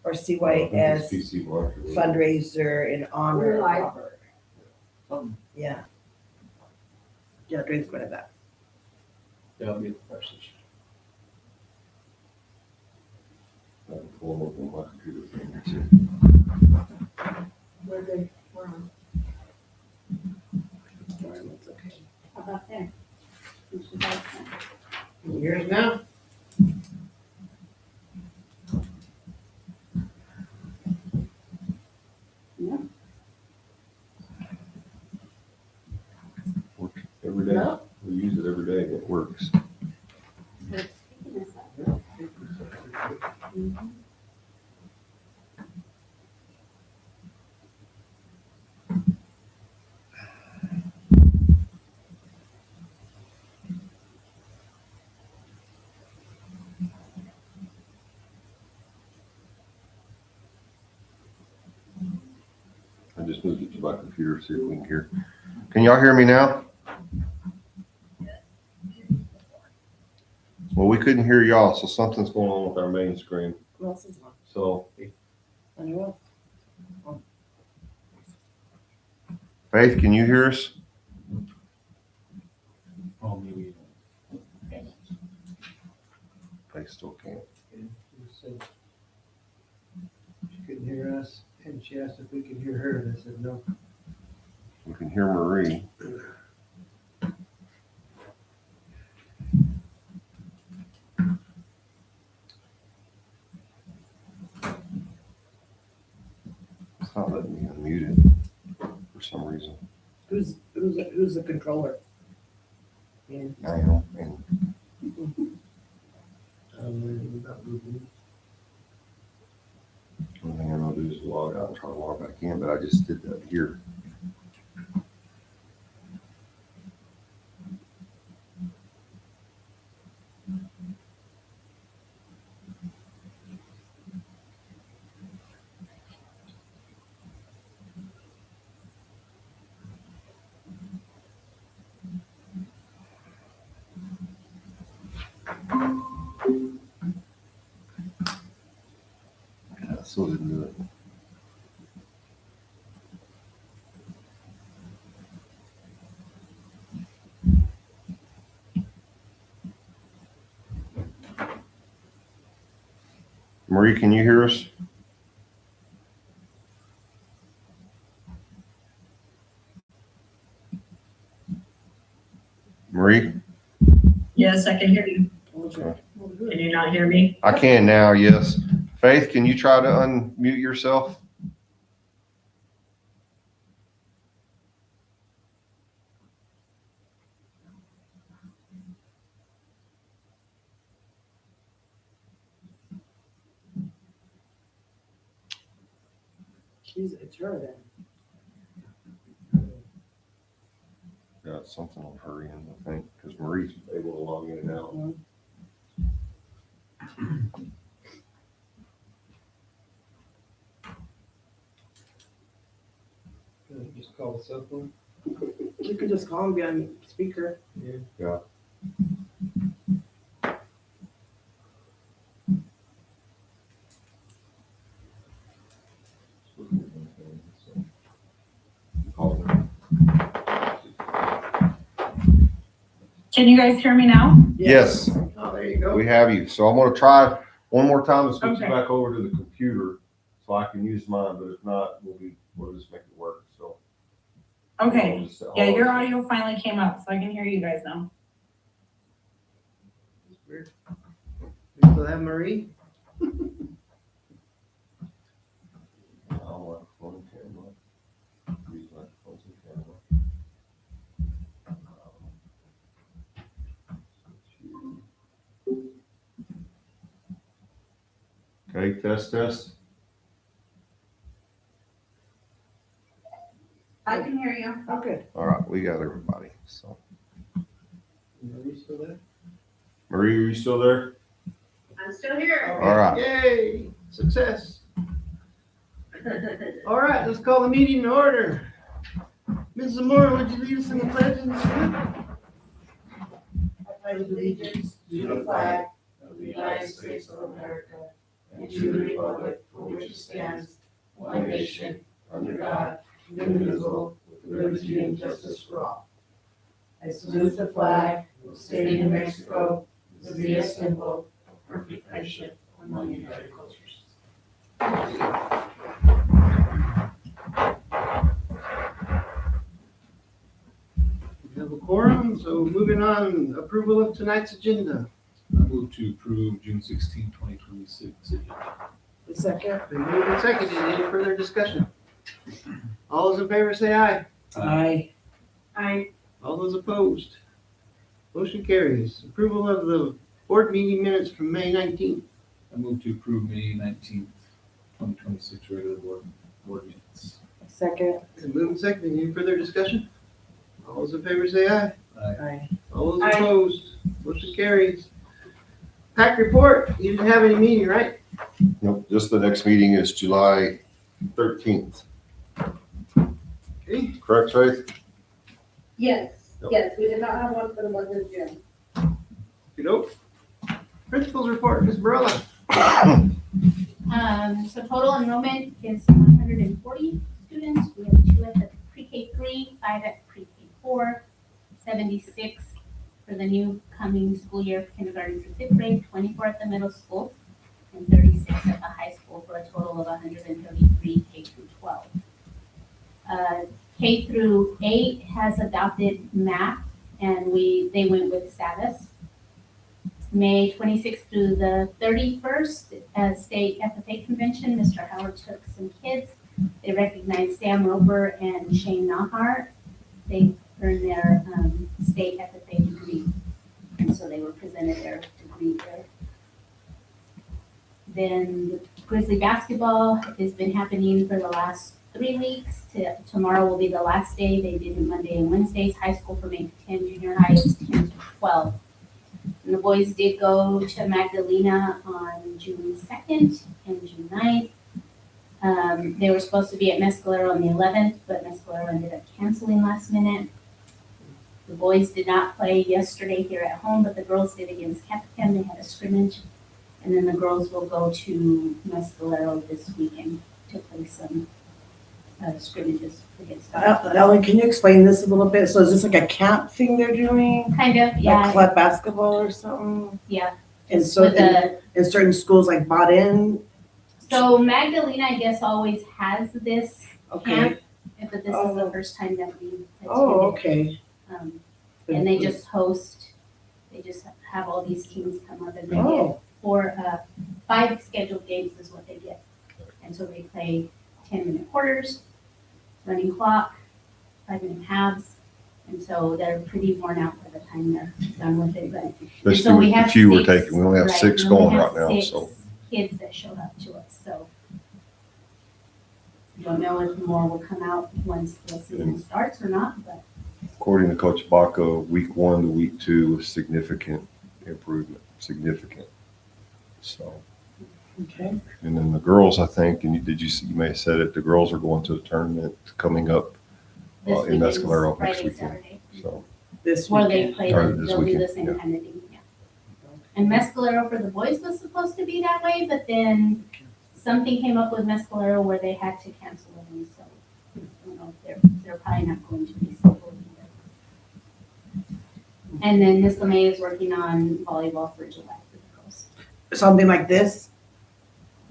or CYS PC Mark. fundraiser in honor of Like- Robert. Yeah. Yeah, Drake's quite of that. That'll be the message. I can pull them up on my computer finger too. Where they, where on? It's okay. How about there? You should have some. Yours now? Yeah. Works every day. No. We use it every day. It works. It's picking us up. Mhm. I just moved it to my computer, see if we can hear. Can y'all hear me now? Well, we couldn't hear y'all, so something's going on with our main screen. Who else is on? So, Anyone? Faith, can you hear us? Oh, maybe. Faith still can't. Said she couldn't hear us, and she asked if we could hear her, and I said no. We can hear Marie. It's not letting me unmute it for some reason. Who's the controller? Yeah. I am, and About moving. the only thing I'm gonna do is log out and try to log back in, but I just did that here. Yeah, I still didn't do it. Marie, can you hear us? Marie? Yes, I can hear you. Okay. Can you not hear me? I can now, yes. Faith, can you try to unmute yourself? It's her then. Got something on her end, I think, because Marie's able to log in and out. Just call the cell phone. You could just call and be on speaker. Yeah. Can you guys hear me now? Yes, Oh, there you go. we have you. So I'm gonna try one more time to switch you Okay. back over to the computer so I can use mine, but if not, we'll just make it work, so. Okay. We'll just- Yeah, your audio finally came up, so I can hear you guys now. It's weird. We still have Marie? I'll work phone camera. Use my phone camera. Okay, test. I can hear you. Oh, good. All right, we got everybody, so. Marie still there? Marie, are you still there? I'm still here. All right. Yay, success. All right, let's call the meeting to order. Ms. Zamora, would you lead us in the pledge and salute? I pledge allegiance to the flag of the United States of America and to the republic for which it stands, one nation, under God, indivisible, with liberty and justice for all. I salute the flag of the state of New Mexico, to be a symbol of perfect friendship among united cultures. We have a quorum, so moving on, approval of tonight's agenda. I move to approve June 16, 2026 agenda. The second. Been moved and seconded. Any further discussion? All those in favor say aye. Aye. I, All those opposed? Motion carries. Approval of the board meeting minutes from May 19th. I move to approve May 19th, 2026 regular board minutes. Second. Been moved and seconded. Any further discussion? All those in favor say aye. Aye. All those Aye. opposed? Motion carries. PAC report. You didn't have any meeting, right? Nope, just the next meeting is July 13th. Okay. Correct, Faith? Yes, Yep. yes, we did not have one for the month of June. Good. Principal's report, Ms. Barella. So total enrollment is 140 students. We have 2 at the pre-K 3, 5 at pre-K 4, 76 for the new coming school year of kindergarten through 5th grade, 24 at the middle school, and 36 at the high school for a total of 133 K through 12. K through 8 has adopted math, and they went with status. May 26th through the 31st, at State FFA Convention, Mr. Howard took some kids. They recognized Sam Roper and Shane Nahar. They earned their state FFA degree, and so they were presented their degree there. Then Grizzly basketball has been happening for the last 3 weeks. Tomorrow will be the last day. They did it Monday and Wednesdays. High school from 8 to 10, junior high is 10 to 12. And the boys did go to Magdalena on June 2nd and June 9th. They were supposed to be at Mescalero on the 11th, but Mescalero ended up canceling last minute. The boys did not play yesterday here at home, but the girls did against Capitan. They had a scrimmage. And then the girls will go to Mescalero this weekend to play some scrimmages against. Ellen, can you explain this a little bit? So is this like a camp thing they're doing? Kind of, Like yeah, club basketball or something? yeah. And so With the, in certain schools like bought in? so Magdalena, I guess, always has this Okay. camp, but this is the Oh. first time that we Oh, attended. okay. And they just they just have all these teams come up and they get Oh, 5 scheduled games is what they get. And so they play 10-minute quarters, running clock, 5-minute halves. And so they're pretty worn out by the time they're done with it, but. Especially So we with the have few we're 6, taking. We only have right, 6 we only going have right now, 6 so. Kids that showed up to us, so. Don't know if more will come out once the season starts or not, but According to Coach Baco, week 1 to week 2 was significant improvement, significant. So, okay. and then the girls, I think, and you may have said it, the girls are going to a tournament coming up this in weekend is Mescalero next Friday, weekend. Saturday. So, This Where they weekend. play, Or they'll this do the weekend, same yeah. kind of thing, yeah. And Mescalero for the boys was supposed to be that way, but then something came up with Mescalero where they had to cancel it, and so, I don't know, they're probably not going to be so full either. And then Miss LeMay is working on volleyball for July for the girls. Something like this?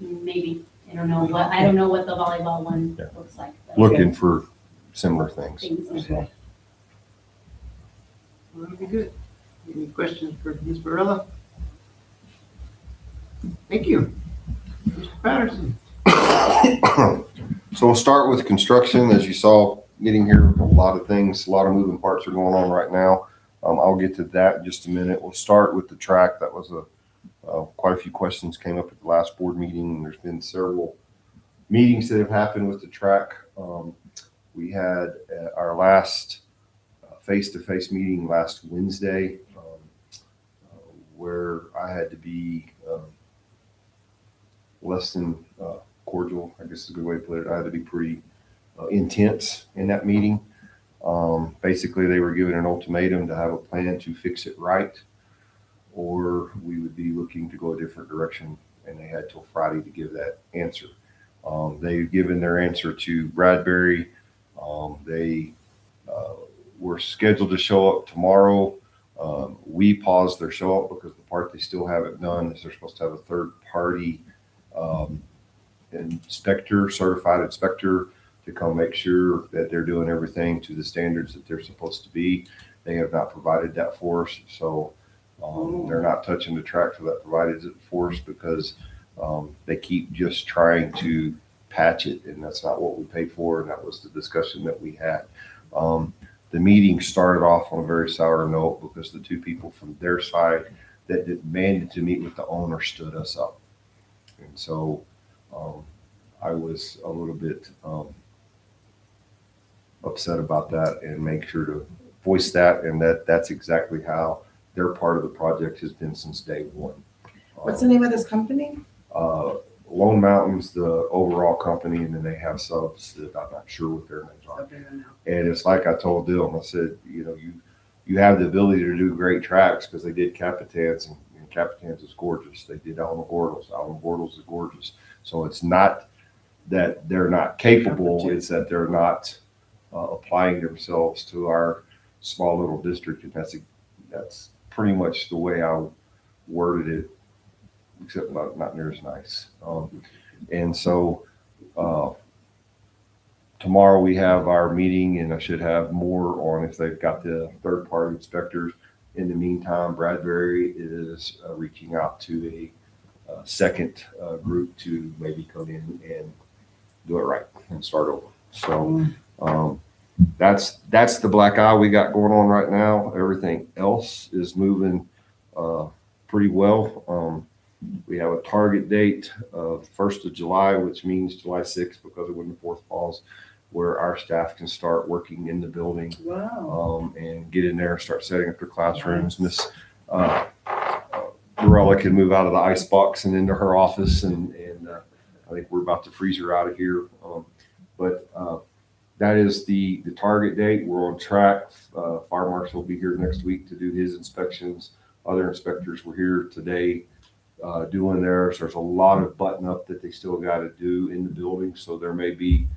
Maybe, I don't know what the volleyball one Yeah. looks like. but looking for similar things. things like Okay. Well, that'll be good. Any questions for Ms. Barella? Thank you. Mr. Patterson. So we'll start with construction. As you saw, getting here, a lot of things, a lot of moving parts are going on right now. I'll get to that in just a minute. We'll start with the track. That was quite a few questions came up at the last board meeting. There's been several meetings that have happened with the track. We had our last face-to-face meeting last Wednesday, where I had to be less than cordial, I guess is a good way to put it. I had to be pretty intense in that meeting. Basically, they were given an ultimatum to have a plan to fix it right, or we would be looking to go a different direction, and they had till Friday to give that answer. They've given their answer to Bradbury. They were scheduled to show up tomorrow. We paused their show up because the part they still haven't done is they're supposed to have a third party inspector, certified inspector, to come make sure that they're doing everything to the standards that they're supposed to be. They have not provided that for us, so they're not touching the track for that provided it for us because they keep just trying to patch it, and that's not what we paid for, and that was the discussion that we had. The meeting started off on a very sour note because the two people from their side that demanded to meet with the owner stood us up. And so I was a little bit upset about that and make sure to voice that, and that's exactly how their part of the project has been since day one. What's the name of this company? Lone Mountain's the overall company, and then they have subs that I'm not sure what their names are. And it's like I told Dylan, I said, you have the ability to do great tracks because they did Capitans, and Capitans is gorgeous. They did Alamogordos. Alamogordos is gorgeous. So it's not that they're not capable, it's that they're not applying themselves to our small little district, and that's pretty much the way I worded it, except not near as nice. And so tomorrow we have our meeting, and I should have more on if they've got the third party inspectors. In the meantime, Bradbury is reaching out to a second group to maybe come in and do it right and start over. So that's the black eye we got going on right now. Everything else is moving pretty well. We have a target date of 1st of July, which means July 6th because of when the 4th falls, where our staff can start working in the building. Wow. And get in there and start setting up their classrooms. Miss Morella can move out of the ice box and into her office, and I think we're about to freeze her out of here. But that is the target date. We're on track. Fire marshal will be here next week to do his inspections. Other inspectors were here today doing theirs. There's a lot of button up that they still got to do in the building, so there may be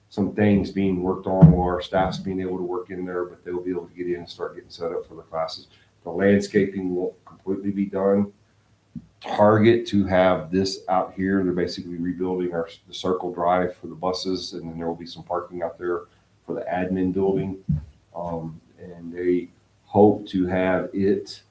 some things being worked on while our staff's being able to work in there, but they'll be able to get in and start getting set up for the classes. The landscaping won't completely be done. Target to have this out here. They're basically rebuilding the circle drive for the buses, and then there will be some parking out there for the admin building. And they hope to have it,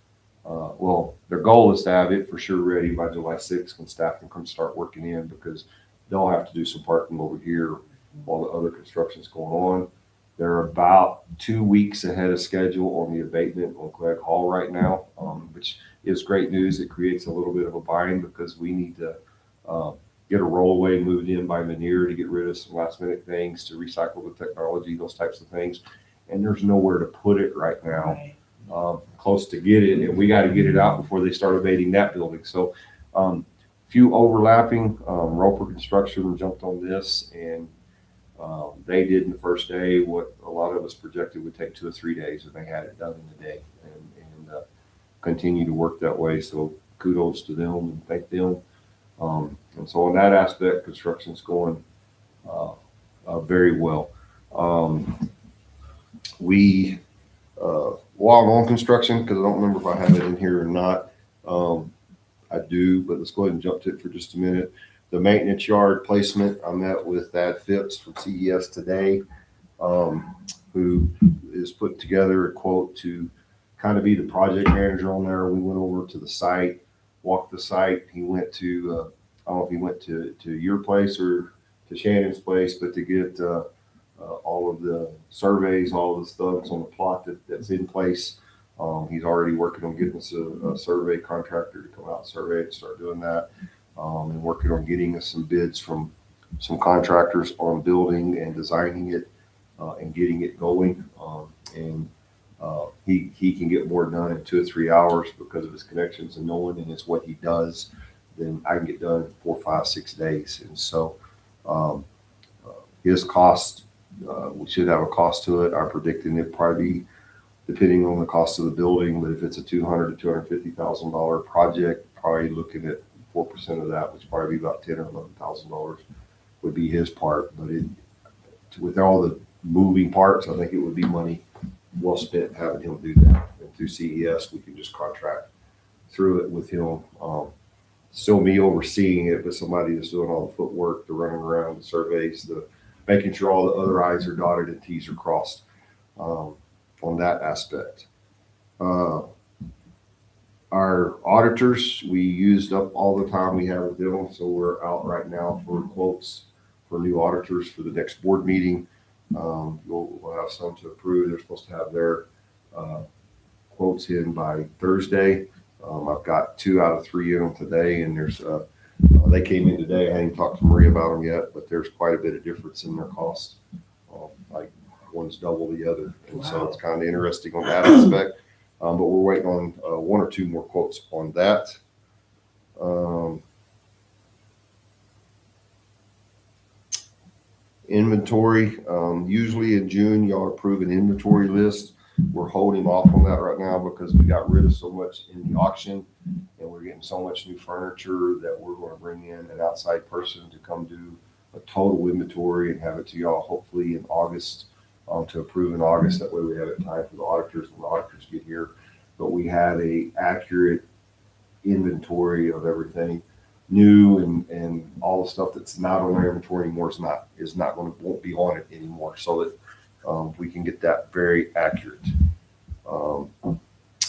their goal is to have it for sure ready by July 6th when staff can come start working in, because they'll have to do some parking over here while the other construction's going on. They're about 2 weeks ahead of schedule on the abatement on Clegg Hall right now, which is great news. It creates a little bit of a bind because we need to get a rollaway moved in by Veneer to get rid of some last minute things, to recycle the technology, those types of things. And there's nowhere to put it right now, close to get it. And we got to get it out before they start abating that building. So few overlapping. Roper Construction jumped on this, and they did in the first day what a lot of us projected would take 2 or 3 days, and they had it done in a day, and continue to work that way. So kudos to them and thank them. And so on that aspect, construction's going very well. While I'm on construction, because I don't remember if I have it in here or not, I do, but let's go ahead and jump to it for just a minute. The maintenance yard placement, I met with Thad Phipps from CES today, who is putting together a quote to kind of be the project manager on there. We went over to the site, walked the site. He went to, I don't know if he went to your place or to Shannon's place, but to get all of the surveys, all of the stuff that's on the plot that's in place. He's already working on getting us a survey contractor to come out and survey and start doing that. And working on getting us some bids from some contractors on building and designing it and getting it going. He can get more done in 2 or 3 hours because of his connections and knowing, and it's what he does. Then I can get done in 4, 5, 6 days. And so his cost, we should have a cost to it. I'm predicting it probably, depending on the cost of the building, but if it's a $200,000 to $250,000 project, probably looking at 4% of that, which probably be about $10,000 or $11,000 would be his part, but with all the moving parts, I think it would be money well spent having him do that. And through CES, we can just contract through it with him. Still me overseeing it, but somebody that's doing all the footwork, the running around, the surveys, the making sure all the other I's are dotted and T's are crossed on that aspect. Our auditors, we used up all the time we have with them, so we're out right now for quotes for new auditors for the next board meeting. We'll have some to approve. They're supposed to have their quotes in by Thursday. I've got 2 out of 3 in them today, and there's they came in today. I haven't talked to Maria about them yet, but there's quite a bit of difference in their cost. Like one's double the other, and so it's kind of interesting on that aspect. But we're waiting on 1 or 2 more quotes on that. Inventory, usually in June, y'all approve an inventory list. We're holding off on that right now because we got rid of so much in the auction and we're getting so much new furniture that we're going to bring in an outside person to come do a total inventory and have it to y'all hopefully in August, to approve in August. That way we have it in time for the auditors when the auditors get here. But we have a accurate inventory of everything new and all the stuff that's not on our inventory anymore won't be on it anymore, so that we can get that very accurate. And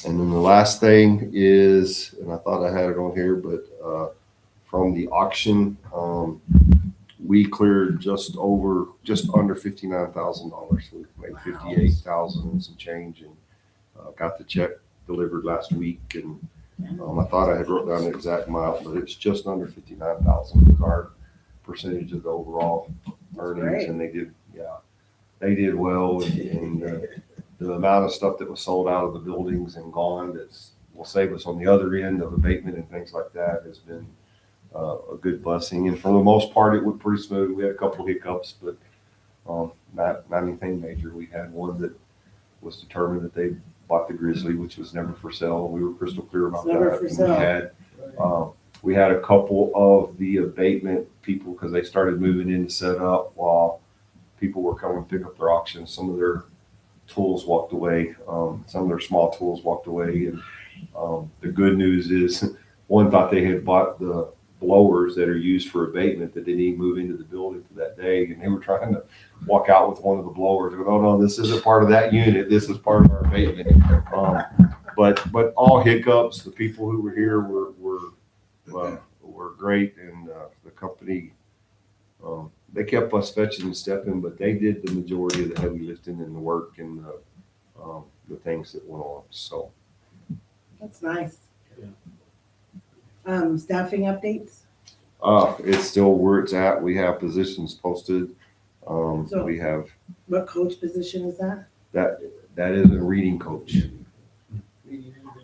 then the last thing is, and I thought I had it on here, but from the auction, we cleared just under $59,000. We made 58,000 and some change, and got the check delivered last week. And I thought I had wrote down the exact amount, but it's just under 59,000 is our percentage of the overall earnings. Great. And they did well. And the amount of stuff that was sold out of the buildings and gone that will save us on the other end of abatement and things like that has been a good blessing. And for the most part, it went pretty smooth. We had a couple of hiccups, but not anything major. We had one that was determined that they bought the Grizzly, which was never for sale. We were crystal clear about Never that. for And sale. we had a couple of the abatement people, because they started moving in to set up while people were coming to pick up their auctions. Some of their tools walked away. Some of their small tools walked away. And the good news is one thought they had bought the blowers that are used for abatement that they didn't move into the building for that day. And they were trying to walk out with one of the blowers. They go, oh, no, this isn't part of that unit. This is part of our abatement. But all hiccups, the people who were here were great. And the company, they kept us fetching and stepping, but they did the majority of the heavy lifting and the work and the things that went on. So That's nice. Staffing updates? it's still where it's at. We have positions posted. So- We have What coach position is that? that is a reading coach,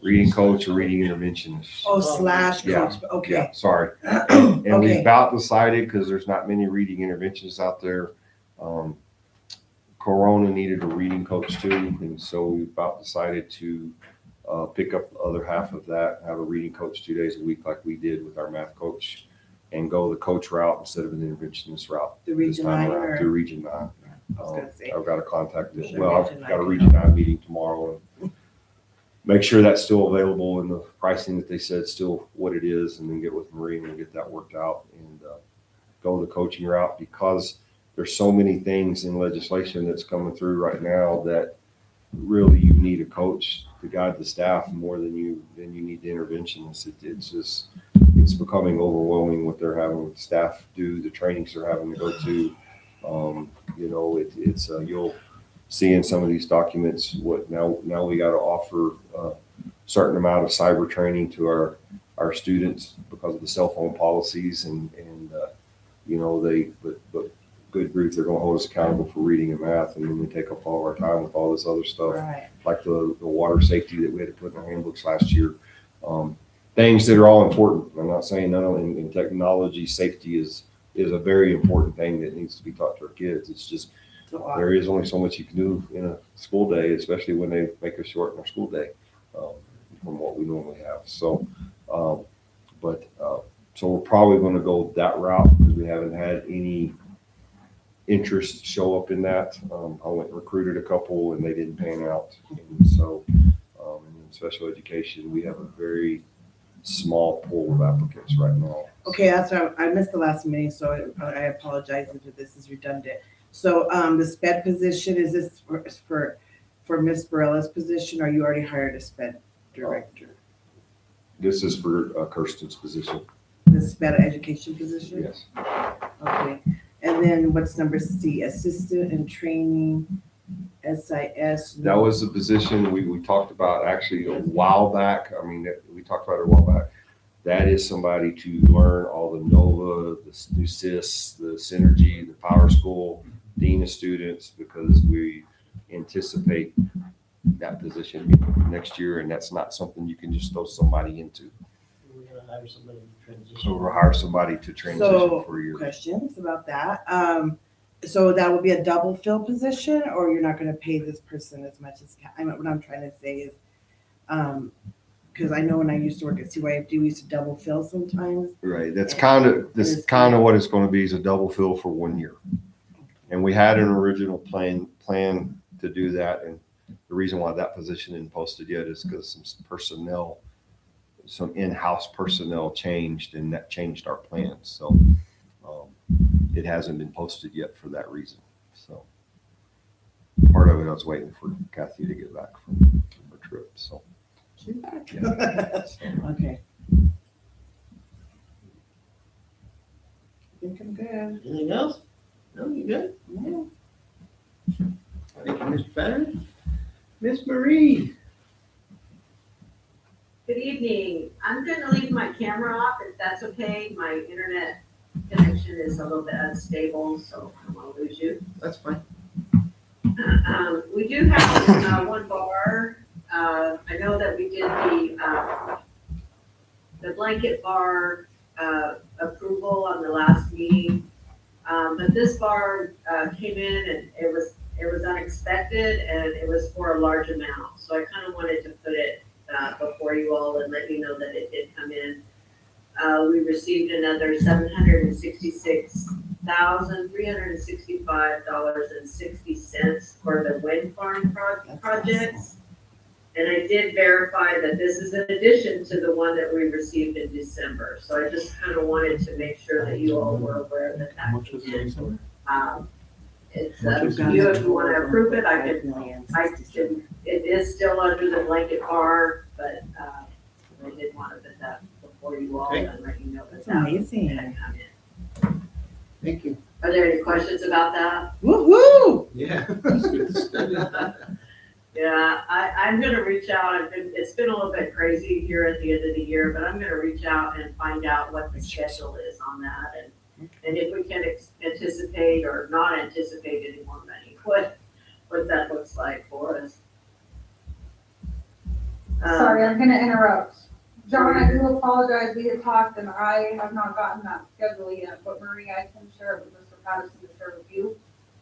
reading coach or reading interventionist. Oh, slash Yeah. coach, okay. Yeah, sorry. And we Okay. about decided, because there's not many reading interventionists out there. Corona needed a reading coach too, and so we about decided to pick up the other half of that, have a reading coach 2 days a week like we did with our math coach, and go the coach route instead of an interventionist route. The this Region time 9 around, or? through Region 9. I was gonna say. I've got to contact Sure, it. Well, I've Region got a 9 Region 9 meeting tomorrow and make sure that's still available and the pricing that they said still what it is, and then get with Marie and get that worked out and go the coaching route, because there's so many things in legislation that's coming through right now that really you need a coach to guide the staff more than you need the interventionists. It's becoming overwhelming what they're having with staff do, the trainings they're having to go to. You'll see in some of these documents what now we got to offer a certain amount of cyber training to our students because of the cell phone policies but good grief, they're going to hold us accountable for reading and math, and then we take up all our time with all this other stuff, Right. like the water safety that we had to put in our handbooks last year. Things that are all important. I'm not saying none of them. In technology, safety is a very important thing that needs to be taught to our kids. It's just there is only so much you can do in a school day, especially when they make us shorten our school day from what we normally have. So, So we're probably gonna go that route because we haven't had any interest show up in that. I went and recruited a couple and they didn't pan out. And so, and in special education, we have a very small pool of applicants right now. Okay, that's why I missed the last meeting, so I apologize if this is redundant. So, the sped position, is this for Ms. Barella's position, or you already hired a sped director? This is for Kirsten's position. The sped education position? Yes. Okay, and then what's number C, assistant and training, SIS? That was a position we talked about actually a while back. I mean, we talked about it a while back. That is somebody to learn all the NOVA, the new SIS, the Synergy, the Power School, Dean of Students, because we anticipate that position next year, and that's not something you can just throw somebody into. We're gonna hire somebody to transition. So we'll hire somebody to transition for a year. Questions about that? So that would be a double fill position, or you're not gonna pay this person as much as, what I'm trying to say is, because I know when I used to work at CYFD, we used to double fill sometimes. Right, that's kind of what it's gonna be, is a double fill for 1 year. And we had an original plan to do that, and the reason why that position isn't posted yet is because some in-house personnel changed, and that changed our plans, so it hasn't been posted yet for that reason. So part of it, I was waiting for Kathy to get back from her trip, so. Yeah. Okay. I think I'm good. Anything else? No, you good? Yeah. Thank you, Mr. Patterson. Miss Marie. Good evening. I'm going to leave my camera off if that's okay. My internet connection is a little bit unstable, so I don't want to lose you. That's fine. We do have one bar. I know that we did the blanket bar approval on the last meeting, but this bar came in and it was unexpected and it was for a large amount. So I kind of wanted to put it before you all and let you know that it did come in. We received another $766,365.60 for the wind farm projects. And I did verify that this is in addition to the one that we received in December. So I just kind of wanted to make sure that you all were aware that How much was it? Sorry? it's up to you if you want to approve it. It is still under the blanket bar, but I did want to put that before you all Okay. and let you know that That's that amazing. had come in. Thank you. Are there any questions about that? Woo-hoo! Yeah. That's good study. Yeah, I'm gonna reach out. It's been a little bit crazy here at the end of the year, but I'm gonna reach out and find out what the schedule is on that and if we can anticipate or not anticipate any more money, what that looks like for us. Sorry, I'm gonna interrupt. John, I do apologize, we had talked and I have not gotten that schedule yet, but Marie, I can share it with Mr. Patterson to share with you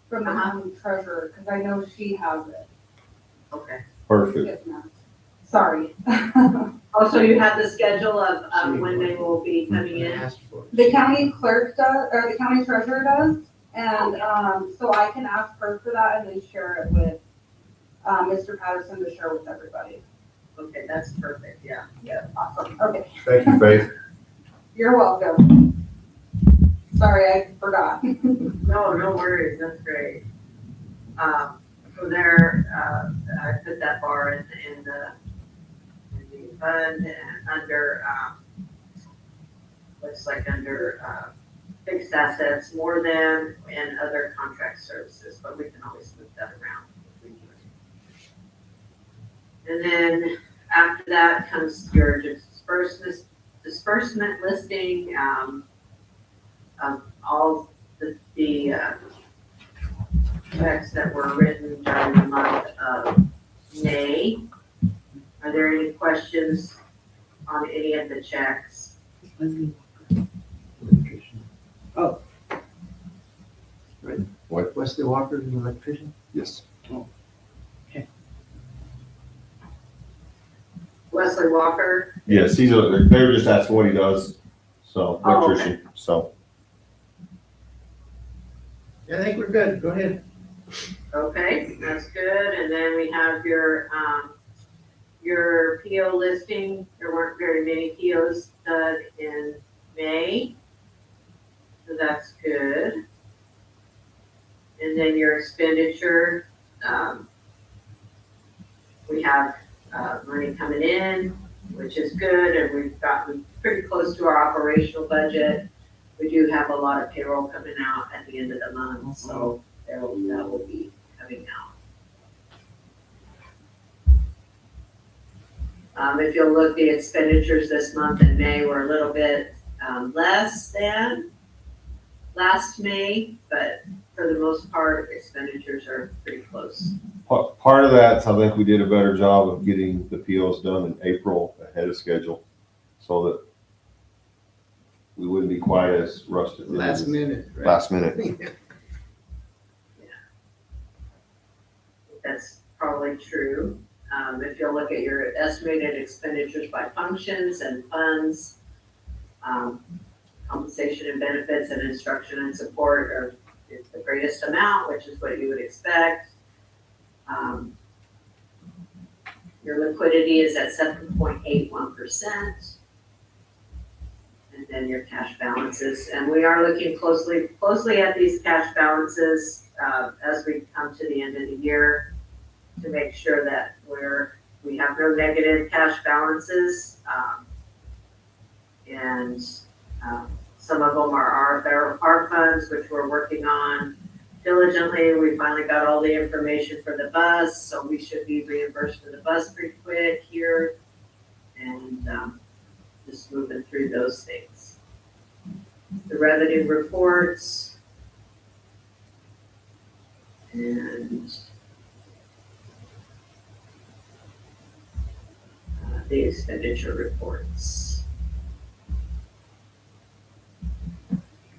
from the county treasurer, because I know she has it. Okay. Perfect. Yes, ma'am. Sorry. Also, you have the schedule of when they will be coming in? Asked for it. The county clerk does, or the county treasurer does, and, so I can ask her for that and then share it with, Mr. Patterson to share with everybody. Okay, that's perfect, yeah. Awesome, okay. Thank you, Faith. You're welcome. Sorry, I forgot. No worries, that's great. From there, I put that bar in the fund and under, looks like under, fixed assets more than and other contract services, but we can always move that around if we do. And then after that comes your disbursement listing, of all the checks that were written during the month of May. Are there any questions on any of the checks? Electrician. Oh. Right. What? Wesley Walker's an electrician? Yes. Wesley Walker? Yes, they were just asking what he does. So Oh, okay. electrician, so. I think we're good. Go ahead. Okay, that's good. And then we have your PO listing. There weren't very many POs done in May. So that's good. And then your expenditure, we have, money coming in, which is good, and we've gotten pretty close to our operational budget. We do have a lot of payroll coming out at the end of the month, so that will be coming out. If you'll look, the expenditures this month in May were a little bit, less than last May, but for the most part, expenditures are pretty close. Part of that, I think we did a better job of getting the POs done in April ahead of schedule, so that we wouldn't be quite as rushed. at the end of Last this- minute. Right? Last minute. That's probably true. If you'll look at your estimated expenditures by functions and funds, compensation and benefits and instruction and support are the greatest amount, which is what you would expect. Your liquidity is at 7.81%. And then your cash balances, and we are looking closely at these cash balances as we come to the end of the year to make sure that we have no negative cash balances. And some of them are our funds, which we're working on diligently. We finally got all the information for the bus, so we should be reimbursed for the bus pretty quick here. And just moving through those things. The revenue reports. And the expenditure reports.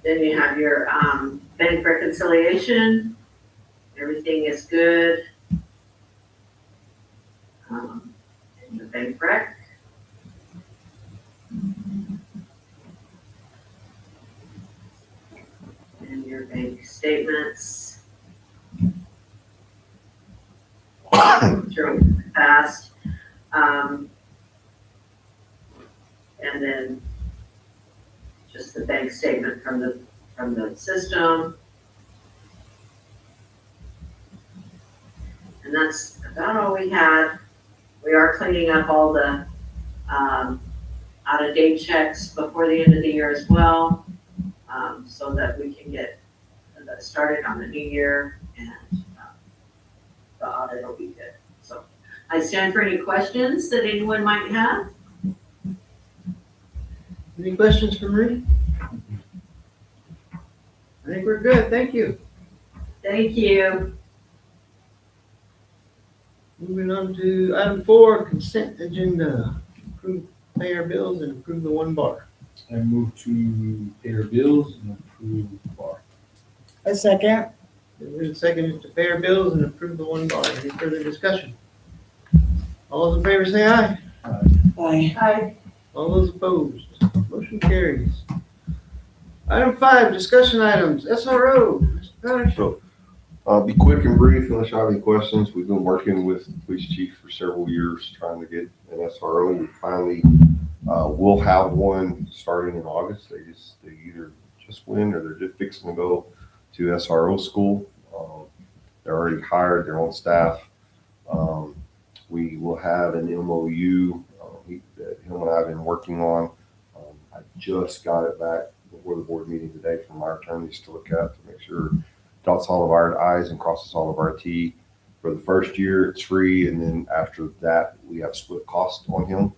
Then you have your bank reconciliation. Everything is good. And the bank rec. And your bank statements. Through fast. And then just the bank statement from the system. And that's about all we had. We are cleaning up all the out-of-date checks before the end of the year as well, so that we can get started on the new year, and the audit will be good. So I stand for any questions that anyone might have. Any questions for Marie? I think we're good. Thank you. Thank you. Moving on to item 4, consent agenda. Approve pay our bills and approve the one bar. I move to pay our bills and approve the bar. A second. There's a second is to pay our bills and approve the one bar. Any further discussion? All those in favor say aye. Aye. All those opposed, motion carries. Item 5, discussion items, SRO. Mr. Patterson. So, I'll be quick and brief unless you have any questions. We've been working with the police chief for several years trying to get an SRO. We finally will have one starting in August. They either just went or they're just fixing to go to SRO school. They're already hired their own staff. We will have an MOU that him and I have been working on. I just got it back before the board meeting today from our attorneys to look at to make sure dots all of our I's and crosses all of our T. For the first year, it's free, and then after that, we have split cost on him.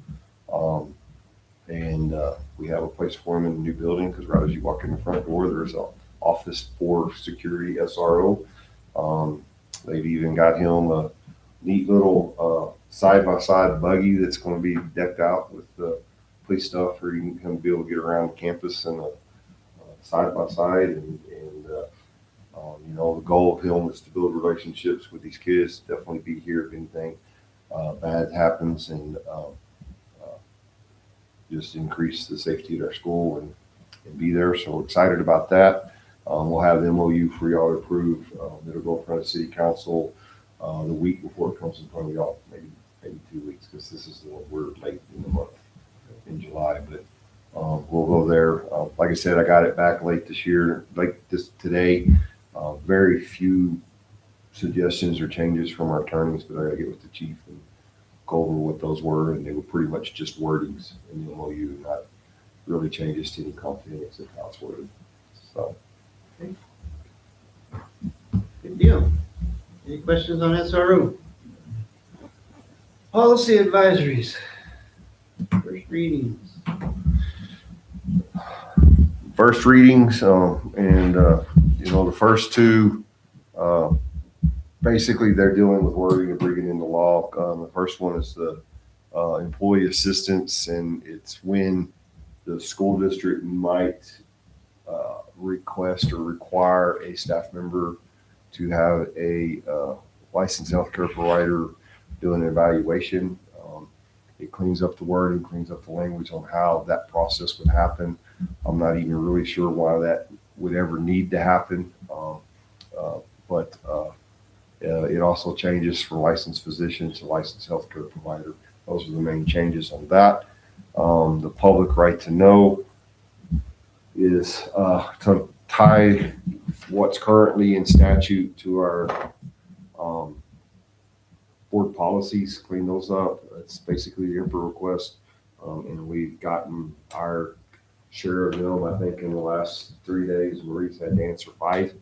We have a place for him in the new building, because right as you walk in the front door, there's an office for security SRO. They've even got him a neat little side-by-side buggy that's going to be decked out with the police stuff for him to be able to get around campus and side-by-side. The goal of him is to build relationships with these kids, definitely be here if anything bad happens, and just increase the safety at our school and and be there. So we're excited about that. We'll have the MOU for y'all to approve. It'll go in front of city council the week before it comes in front of y'all, maybe 2 weeks, because this is the one we're late in the month in July. But we'll go there. Like I said, I got it back late today. Very few suggestions or changes from our attorneys, but I gotta get with the chief and go over what those were, and they were pretty much just wordings in the MOU, not really changes to any comprehensive except how it's worded. So. Good deal. Any questions on SRO? Policy advisories. First readings. First readings, the first two, basically they're dealing with wording and bringing into law. The first one is the employee assistance, and it's when the school district might request or require a staff member to have a licensed healthcare provider do an evaluation. It cleans up the wording, cleans up the language on how that process would happen. I'm not even really sure why that would ever need to happen. But it also changes from licensed physician to licensed healthcare provider. Those are the main changes on that. The public right to know is to tie what's currently in statute to our board policies, clean those up. It's basically the IMPA request. And we've gotten our share of them, I think, in the last 3 days. Marie's had to answer 5.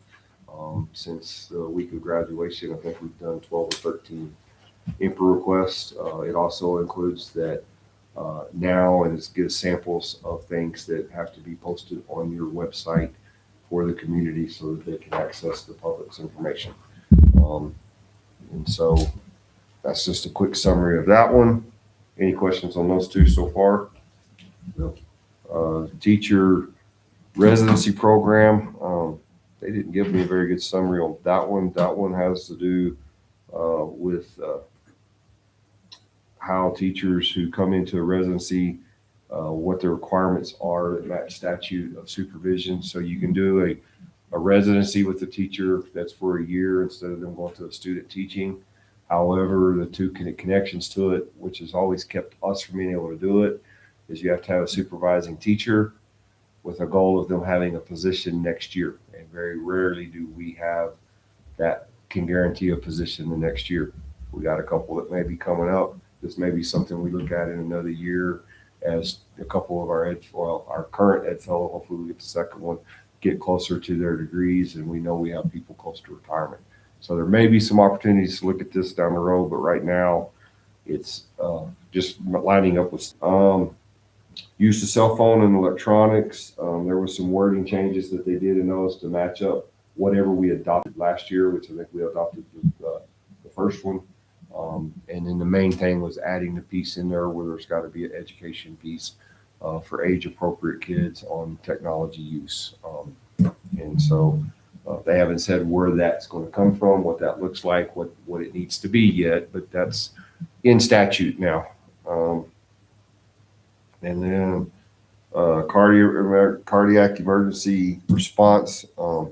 Since the week of graduation, I think we've done 12 or 13 IMPA requests. It also includes that now, and it gives samples of things that have to be posted on your website for the community so that they can access the public's information. And so that's just a quick summary of that one. Any questions on those two so far? No. Teacher residency program. They didn't give me a very good summary on that one. That one has to do with how teachers who come into a residency, what the requirements are that match statute of supervision. So you can do a residency with a teacher that's for a year instead of them going to a student teaching. However, the two connections to it, which has always kept us from being able to do it, is you have to have a supervising teacher with a goal of them having a position next year. And very rarely do we have that can guarantee a position the next year. We got a couple that may be coming up. This may be something we look at in another year as a couple of our current ed fellow, hopefully we get the second one, get closer to their degrees, and we know we have people close to retirement. So there may be some opportunities to look at this down the road, but right now it's just lining up with use of cell phone and electronics. There was some wording changes that they did in those to match up whatever we adopted last year, which I think we adopted the first one. And then the main thing was adding the piece in there where there's got to be an education piece for age appropriate kids on technology use. And so they haven't said where that's going to come from, what that looks like, what it needs to be yet, but that's in statute now. And then cardiac emergency response. I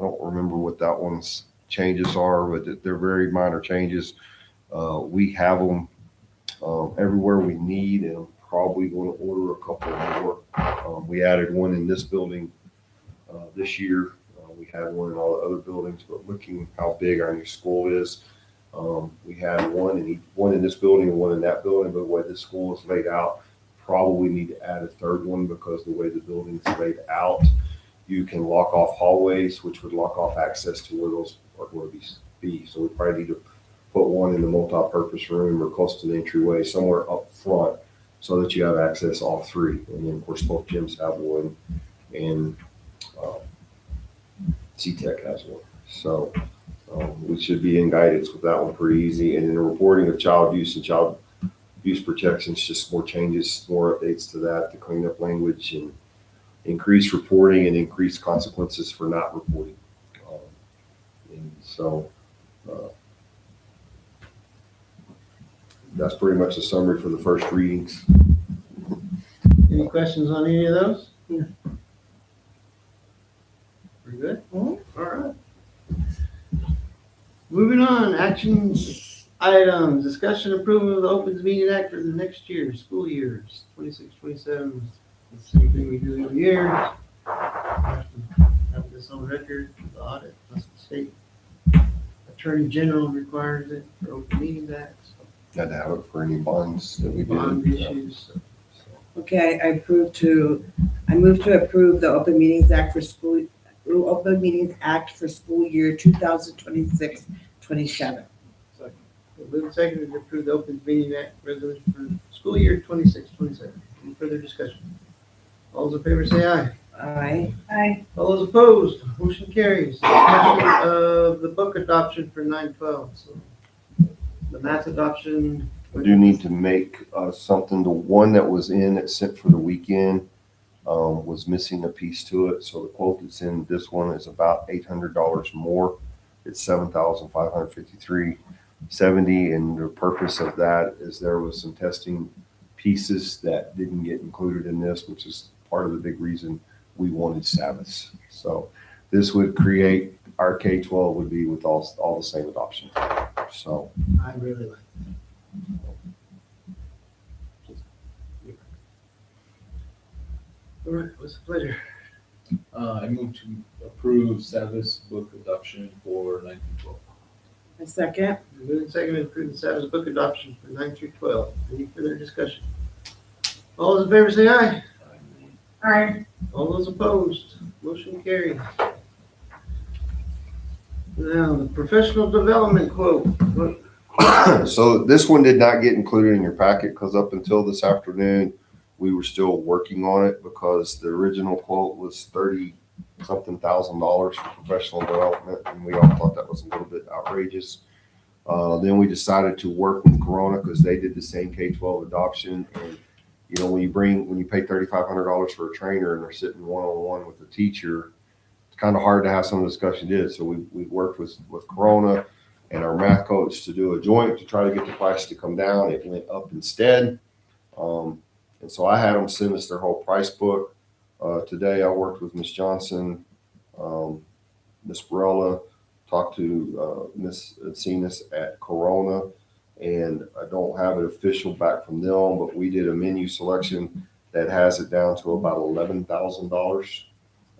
don't remember what that one's changes are, but they're very minor changes. We have them everywhere we need, and I'm probably going to order a couple more. We added one in this building this year. We had one in all the other buildings, but looking how big our new school is, we had one in this building and one in that building. But the way this school is laid out, probably need to add a third one because the way the building's laid out, you can lock off hallways, which would lock off access to where those are going to be. So we probably need to put one in the multi-purpose room or close to the entryway, somewhere up front, so that you have access all three. And then, of course, both gyms have one, and C-Tech has one. So we should be in guidance with that one pretty easy. And then the reporting of child use and child use protections, just more changes, more updates to that to clean up language and increase reporting and increase consequences for not reporting. And so that's pretty much a summary for the first readings. Any questions on any of those? Pretty good? Mhm. All right. Moving on, action items, discussion approval of the Opens Meeting Act for the next year, school years, 26, 27. The same thing we do every year. Have to have this on record for the audit, that's the state attorney general requires it for Open Meetings Act, so Had to have it for any bonds that we bond did. issues. So. Okay, I move to approve the Open Meetings Act for Open Meetings Act for school year 2026, 27. Move second to approve the Open Meeting Act resolution for school year 26, 27. Any further discussion? All those in favor say aye. Aye. All those opposed, motion carries. Discussion of the book adoption for 9/12. So the math adoption. I do need to make something, the one that was in that sent for the weekend was missing a piece to it. So the quote that's in this one is about $800 more. It's $7,553.70. And the purpose of that is there was some testing pieces that didn't get included in this, which is part of the big reason we wanted Sabbaths. So this would create, our K-12 would be with all the same adoption. So I really like that. All right, what's the pleasure? I move to approve Savas book adoption for 9-12. A second. Moving second to approve the Sabbath book adoption for 9-12. Any further discussion? All those in favor say aye. Aye. All those opposed, motion carries. Now, the professional development quote. So this one did not get included in your packet because up until this afternoon, we were still working on it because the original quote was $30-something thousand for professional development, and we all thought that was a little bit outrageous. Then we decided to work with Corona because they did the same K-12 adoption. And you know, when you pay $3,500 for a trainer and they're sitting one-on-one with a teacher, it's kind of hard to have some discussion did. So we worked with Corona and our math coach to do a joint to try to get the price to come down. It went up instead. And so I had them send us their whole price book. Today I worked with Miss Johnson, Miss Barella, talked to Miss Encinas at Corona, and I don't have an official back from them, but we did a menu selection that has it down to about $11,000.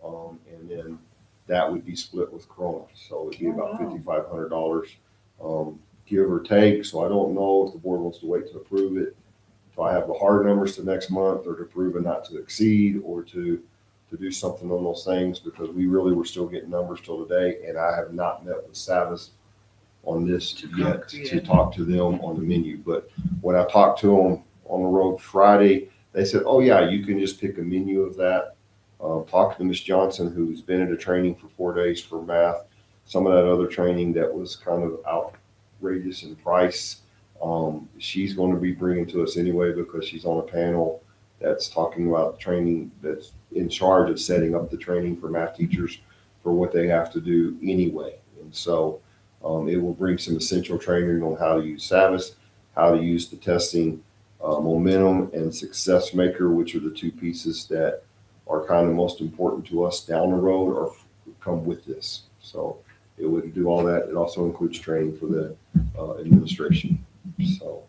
And then that would be split with Corona. So it'd be about $5,500, give or take. So I don't know if the board wants to wait to approve it. So I have the hard numbers to next month, or to approve it not to exceed, or to do something on those things, because we really were still getting numbers till today. And I have not met with Savas on this yet to talk to them on the menu. But when I talked to them on the road Friday, they said, oh yeah, you can just pick a menu of that. Talk to Miss Johnson, who's been at a training for 4 days for math. Some of that other training that was kind of outrageous in price, she's going to be bringing to us anyway, because she's on a panel that's talking about training, that's in charge of setting up the training for math teachers for what they have to do anyway. And so it will bring some essential training on how to use Savas, how to use the testing, momentum and success maker, which are the two pieces that are kind of most important to us down the road or come with this. So it would do all that. It also includes training for the administration. So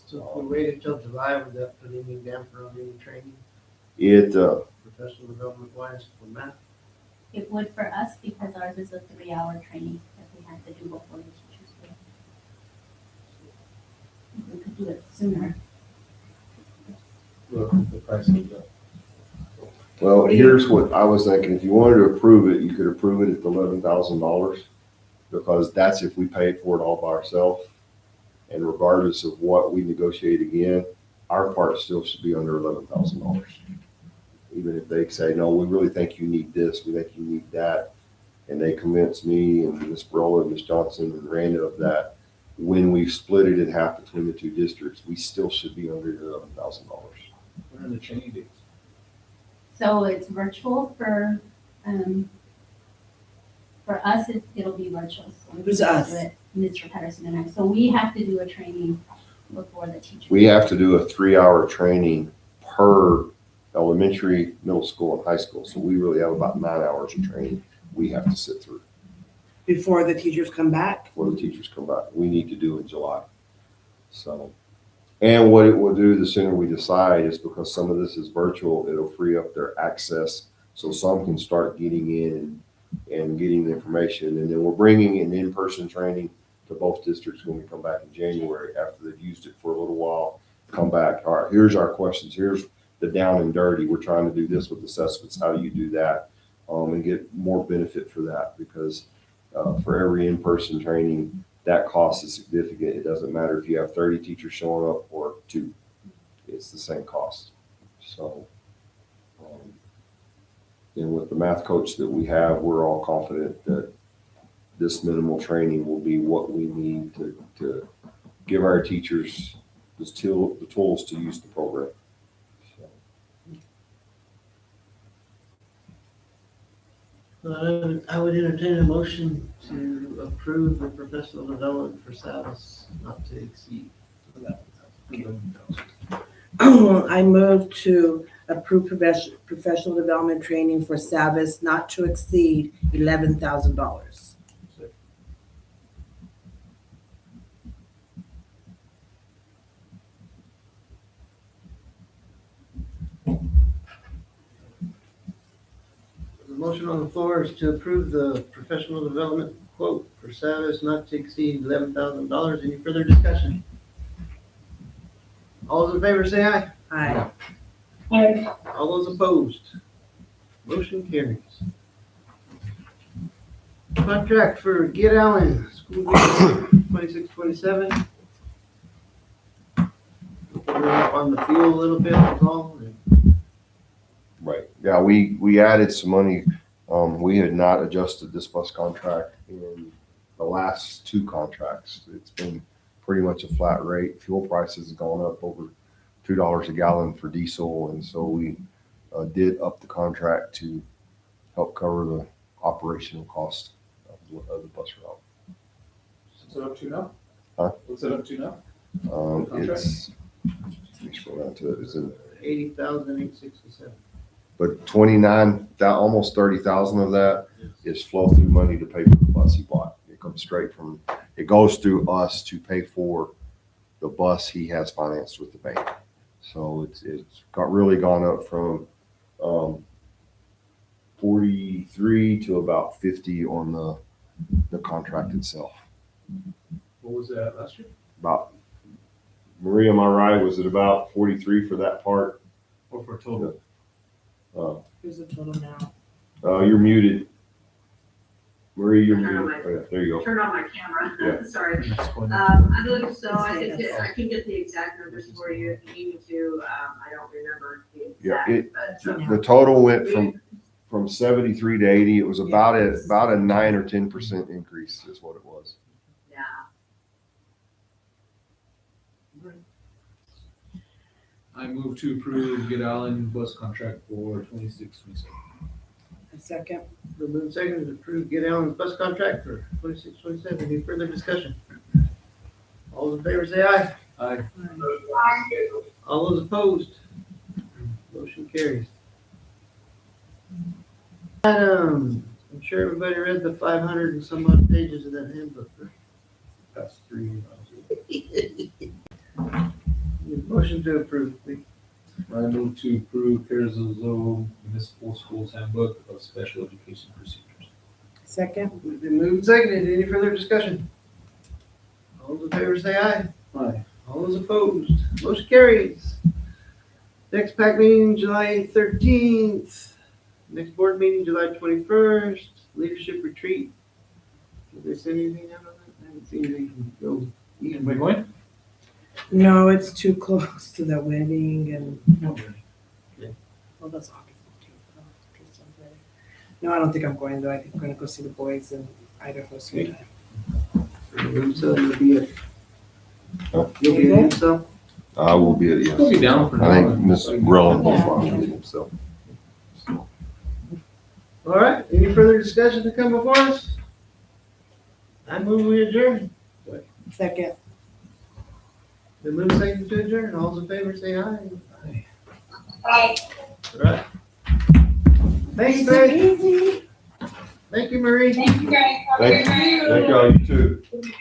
So if we waited till July, would that put any damper on any training, it, professional development wise for math? It would for us because ours is a 3-hour training that we have to do before the teachers do. We could do it sooner. The price of the well, here's what I was thinking. If you wanted to approve it, you could approve it at $11,000, because that's if we paid for it all by ourselves. And regardless of what we negotiate again, our part still should be under $11,000. Even if they say, no, we really think you need this, we think you need that, and they convince me and Ms. Brola and Ms. Johnson and Randa of that, when we split it in half between the two districts, we still should be under $11,000. What are the training dates? So it's virtual for us, it'll be virtual. So Who's us? Mr. Patterson and I. So we have to do a training before the teachers. We have to do a 3-hour training per elementary, middle school, and high school. So we really have about 9 hours of training we have to sit through Before the teachers come back? before the teachers come back. We need to do in July. So, and what it will do, the sooner we decide, is because some of this is virtual, it'll free up their access. So some can start getting in and getting the information. And then we're bringing an in-person training to both districts when we come back in January after they've used it for a little while. Come back, all right, here's our questions. Here's the down and dirty. We're trying to do this with assessments. How do you do that? And get more benefit for that, because for every in-person training, that cost is significant. It doesn't matter if you have 30 teachers showing up or 2. It's the same cost. So, and with the math coach that we have, we're all confident that this minimal training will be what we need to give our teachers the tools to use the program. I would entertain a motion to approve the professional development for Savis not to exceed. I move to approve professional development training for Savis not to exceed $11,000. The motion on the floor is to approve the professional development quote for Savis not to exceed $11,000. Any further discussion? All those in favor say aye. Aye. All those opposed? Motion carries. Contract for Get Allen, school year 26-27. We're up on the field a little bit, that's all. Right. Yeah, we added some money. We had not adjusted this bus contract in the last 2 contracts. It's been pretty much a flat rate. Fuel prices have gone up over $2 a gallon for diesel, and so we did up the contract to help cover the operational cost of the bus route. What's it up to now? Huh? What's it up to now? It's, let me scroll down to it. It's in, $80,867. but 29, almost 30,000 of that is flow through money to pay for the bus he bought. It comes straight from, it goes through us to pay for the bus he has financed with the bank. So it's really gone up from 43 to about 50 on the contract itself. What was that last year? About, Maria, am I right? Was it about 43 for that part? Or for total? Here's the total now. You're muted. Maria, you're Turn on muted. my- Oh, yeah, there you go. Turn on my camera, Yeah. sorry. That's going I believe so, I can get the exact numbers for you if you need me to, I don't remember the Yeah, exact, but. The total went from 73 to 80. It was about a 9 or 10% increase is what it was. Yeah. I move to approve Get Allen bus contract for 26-27. A second. The move second to approve Get Allen's bus contract for 26-27. Any further discussion? All those in favor say aye. Aye. All those opposed? Motion carries. I'm sure everybody read the 500 and some odd pages of that handbook. That's 3. Motion to approve, please. I move to approve Carrizozo Municipal Schools Handbook of Special Education Procedures. Second. We've been moved and seconded. Any further discussion? All those in favor say aye. Aye. All those opposed? Motion carries. Next PAC meeting, July 13th. Next board meeting, July 21st. Leadership retreat. Did they send anything out on that? I haven't seen anything go. Am I going? No, it's too close to the wedding and, well, that's August 15th. No, I don't think I'm going though. I think I'm gonna go see the boys in Idaho sometime. So you'll be at. Huh? You'll be at so. I will be at, We'll be yes. down for now. I think Ms. Grillen both want to, so. All right, any further discussion to come before us? I move we adjourn. Second. The move second to adjourn. All those in favor say aye. Aye. All right. Thanks, Easy Faith. peasy. Thank you, Marie. Thank you guys. Have a good night. Thank y'all, you too. Good night.